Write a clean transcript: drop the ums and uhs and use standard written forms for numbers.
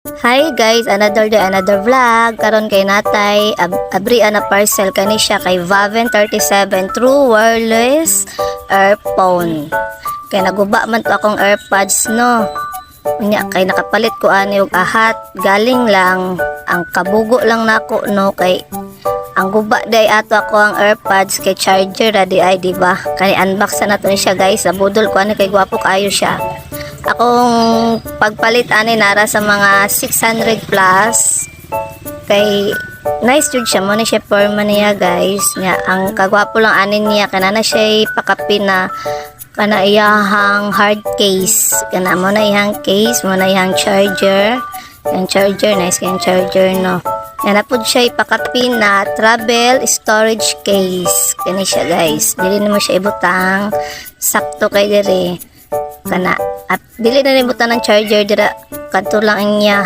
Hi guys, another day, another vlog. Karon kay natay abri na parcel kani siya kay Vaven 37 True Wireless Earphone. Kay naguba man to akong AirPods no. Unya kay nakapalit ko ani og ahat. Galing lang ang kabugo lang nako no kay ang guba day ato ako ang AirPods kay charger ra di ay di ba? Kani unbox na to ni siya guys. Abudol ko ani kay gwapo kaayo siya. Akong pagpalit ani nara sa mga 600 plus kay nice jud siya mo ni siya forma niya guys nya ang kagwapo lang anin niya kanana siya pakapin na kana iyahang hard case kana mo na iyang case mo na iyang charger yung charger nice kayong charger no yan po siya ipakapin na travel storage case kani siya guys dili na mo siya ibutang sakto kay diri kana at dili na nibutan ng charger dira kadto lang ang niya